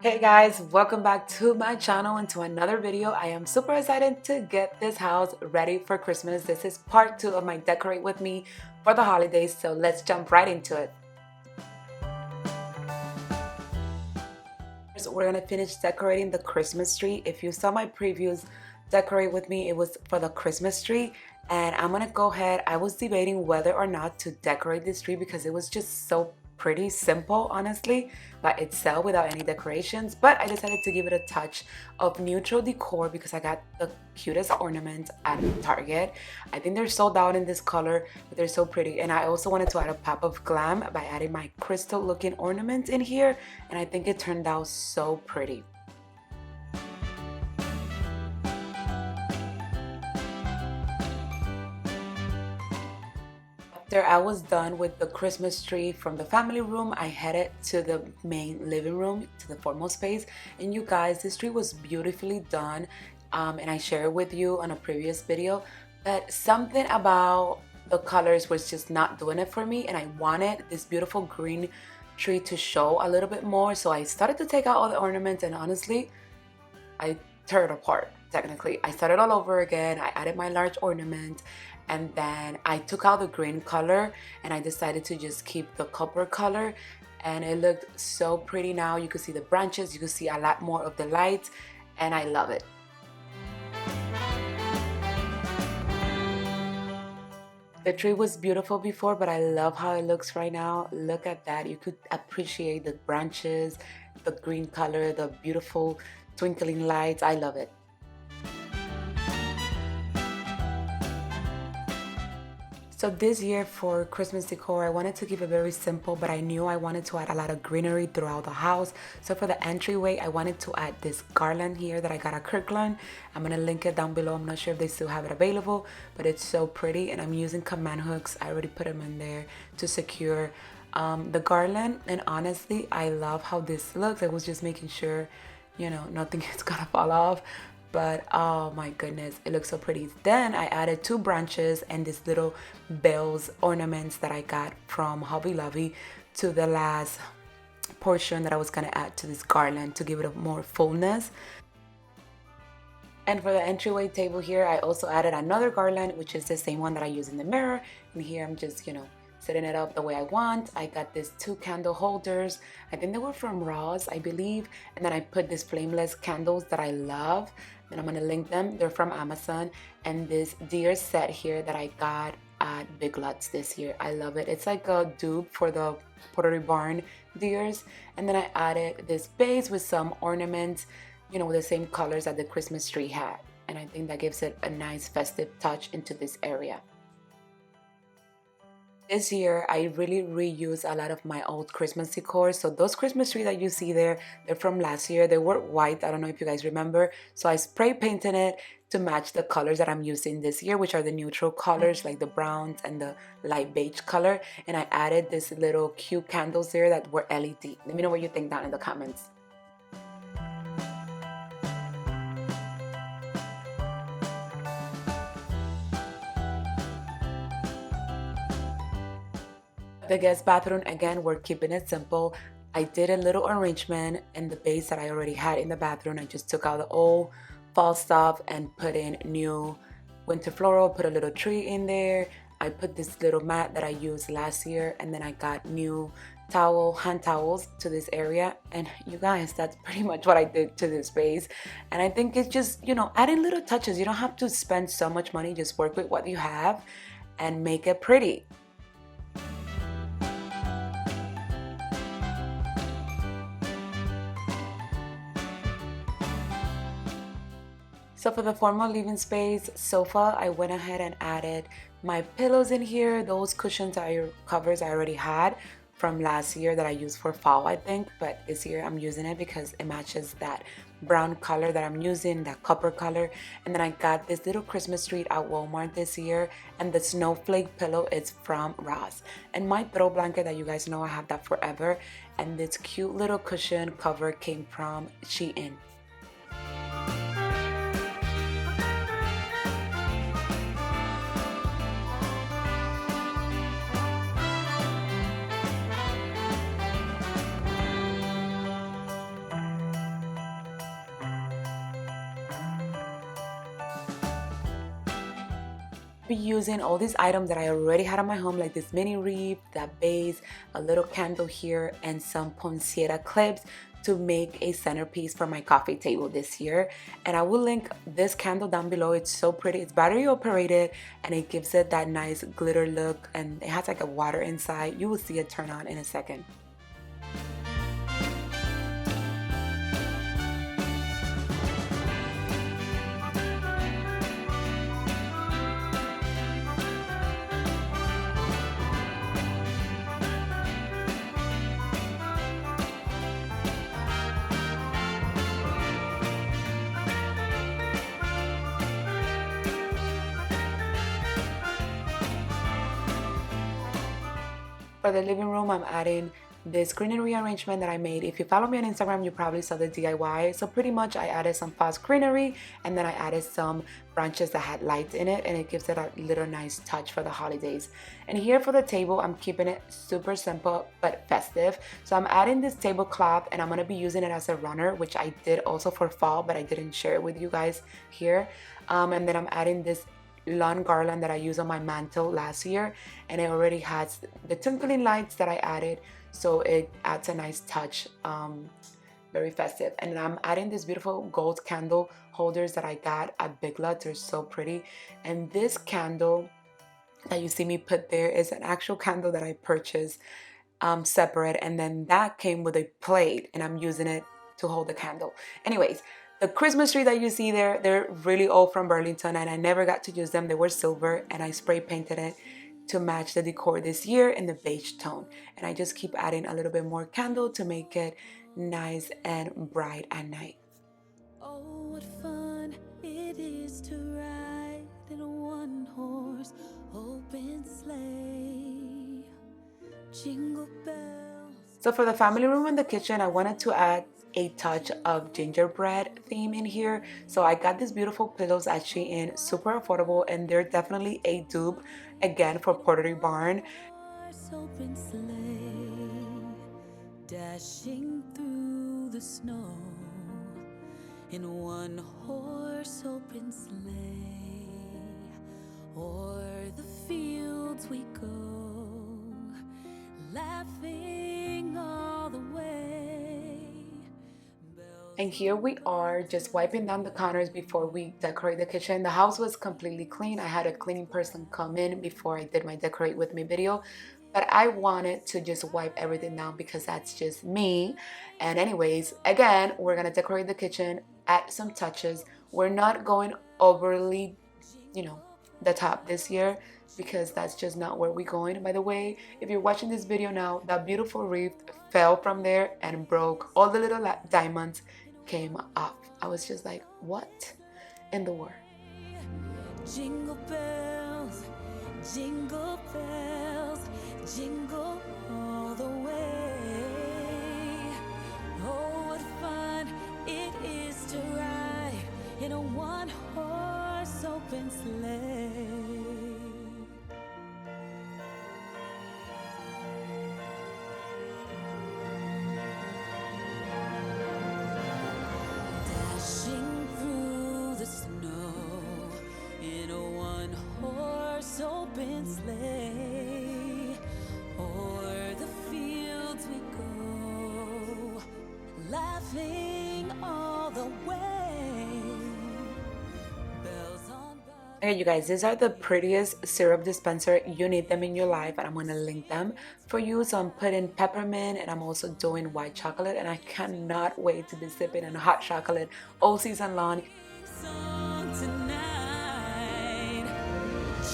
Hey guys, welcome back to my channel and to another video. I am super excited to get this house ready for Christmas. This is part 2 of my decorate with me for the holidays, so let's jump right into it. First, we're gonna finish decorating the Christmas tree. If you saw my previews decorate with me, it was for the Christmas tree, and I'm gonna go ahead. I was debating whether or not to decorate this tree because it was just so pretty simple, honestly, by itself without any decorations, but I decided to give it a touch of neutral decor because I got the cutest ornaments at Target. I think they're sold out in this color, but they're so pretty. And I also wanted to add a pop of glam by adding my crystal looking ornaments in here, and I think it turned out so pretty. After I was done with the Christmas tree from the family room, I headed to the main living room, to the formal space. And you guys, this tree was beautifully done, and I shared with you on a previous video. But something about the colors was just not doing it for me, and I wanted this beautiful green tree to show a little bit more. So I started to take out all the ornaments, and honestly, I tore it apart. Technically, I started all over again. I added my large ornament, and then I took out the green color and I decided to just keep the copper color, and it looked so pretty. Now you can see the branches, you can see a lot more of the lights, and I love it. The tree was beautiful before, but I love how it looks right now. Look at that. You could appreciate the branches, the green color, the beautiful twinkling lights. I love it. So this year for Christmas decor, I wanted to keep it very simple, but I knew I wanted to add a lot of greenery throughout the house. So for the entryway, I wanted to add this garland here that I got at Kirkland. I'm gonna link it down below. I'm not sure if they still have it available, but it's so pretty, and I'm using command hooks. I already put them in there to secure the garland, and honestly, I love how this looks. I was just making sure, nothing is gonna fall off, but oh my goodness, it looks so pretty. Then I added 2 branches and these little bells ornaments that I got from Hobby Lobby to the last portion that I was gonna add to this garland to give it a more fullness. And for the entryway table here, I also added another garland, which is the same one that I use in the mirror. And here I'm just, setting it up the way I want. I got these 2 candle holders. I think they were from Ross, I believe. And then I put these flameless candles that I love. And I'm gonna link them. They're from Amazon. And this deer set here that I got at Big Lots this year. I love it. It's like a dupe for the Pottery Barn deers. And then I added this base with some ornaments, with the same colors that the Christmas tree had. And I think that gives it a nice festive touch into this area. This year, I really reused a lot of my old Christmas decor. So those Christmas trees that you see there, they're from last year. They were white. I don't know if you guys remember. So I spray painted it to match the colors that I'm using this year, which are the neutral colors like the browns and the light beige color. And I added this little cute candles there that were LED. Let me know what you think down in the comments. The guest bathroom, again, we're keeping it simple. I did a little arrangement in the base that I already had in the bathroom. I just took out the old fall stuff and put in new winter floral, put a little tree in there. I put this little mat that I used last year, and then I got new hand towels to this area. And you guys, that's pretty much what I did to this space. And I think it's just, adding little touches. You don't have to spend so much money, just work with what you have and make it pretty. So for the formal living space sofa, I went ahead and added my pillows in here. Those covers I already had from last year that I used for fall, I think. But this year I'm using it because it matches that brown color that I'm using, that copper color. And then I got this little Christmas tree at Walmart this year. And the snowflake pillow is from Ross. And my throw blanket that you guys know I have that forever. And this cute little cushion cover came from Shein. be using all these items that I already had in my home, like this mini wreath, that vase, a little candle here, and some poinsettia clips to make a centerpiece for my coffee table this year. And I will link this candle down below. It's so pretty. It's battery operated and it gives it that nice glitter look, and it has like a water inside. You will see it turn on in a second. For the living room, I'm adding this greenery arrangement that I made. If you follow me on Instagram, you probably saw the DIY. So pretty much I added some false greenery and then I added some branches that had lights in it, and it gives it a little nice touch for the holidays. And here for the table, I'm keeping it super simple but festive. So I'm adding this tablecloth and I'm going to be using it as a runner, which I did also for fall, but I didn't share it with you guys here. And then I'm adding this lawn garland that I used on my mantle last year, and it already has the twinkling lights that I added, so it adds a nice touch, very festive. And I'm adding this beautiful gold candle holders that I got at Big Lots. They're so pretty. And this candle that you see me put there is an actual candle that I purchased separate, and then that came with a plate and I'm using it to hold the candle. Anyways, the Christmas tree that you see there, they're really old from Burlington and I never got to use them. They were silver and I spray painted it to match the decor this year in the beige tone. And I just keep adding a little bit more candle to make it nice and bright at night. Oh, what fun it is to ride in a one-horse open sleigh. Jingle bells. So for the family room and the kitchen, I wanted to add a touch of gingerbread theme in here. So I got these beautiful pillows at Shein, super affordable, and they're definitely a dupe again for Pottery Barn. Open sleigh, dashing through the snow in one horse open sleigh. O'er the fields we go, laughing all the way. And here we are just wiping down the counters before we decorate the kitchen. The house was completely clean. I had a cleaning person come in before I did my decorate with me video, but I wanted to just wipe everything down because that's just me. And anyways, again, we're gonna decorate the kitchen, add some touches. We're not going overly, the top this year because that's just not where we're going. By the way, if you're watching this video now, that beautiful wreath fell from there and broke. All the little diamonds came off. I was just like, what in the world? Jingle bells, jingle bells, jingle all the way. Oh, what fun it is to ride in a one-horse open sleigh. Dashing through the snow in a one-horse open sleigh. O'er the fields we go, laughing all the way. Okay, you guys, these are the prettiest syrup dispenser. You need them in your life, and I'm going to link them for you. So I'm putting peppermint, and I'm also doing white chocolate, and I cannot wait to be sipping on hot chocolate all season long.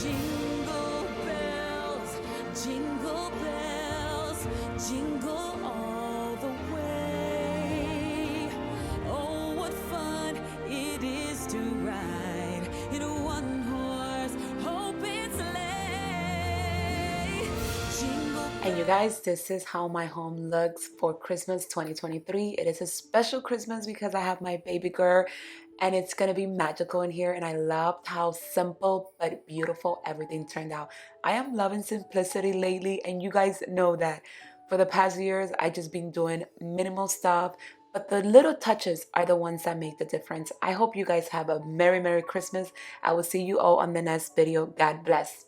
Jingle bells, jingle bells, jingle all the way. Oh, what fun it is to ride in a one-horse open sleigh. Jingle. And you guys, this is how my home looks for Christmas 2023. It is a special Christmas because I have my baby girl and it's gonna be magical in here, and I loved how simple but beautiful everything turned out. I am loving simplicity lately, and you guys know that for the past years I just been doing minimal stuff, But the little touches are the ones that make the difference. I hope you guys have a Merry Christmas. I will see you all on the next video. God bless.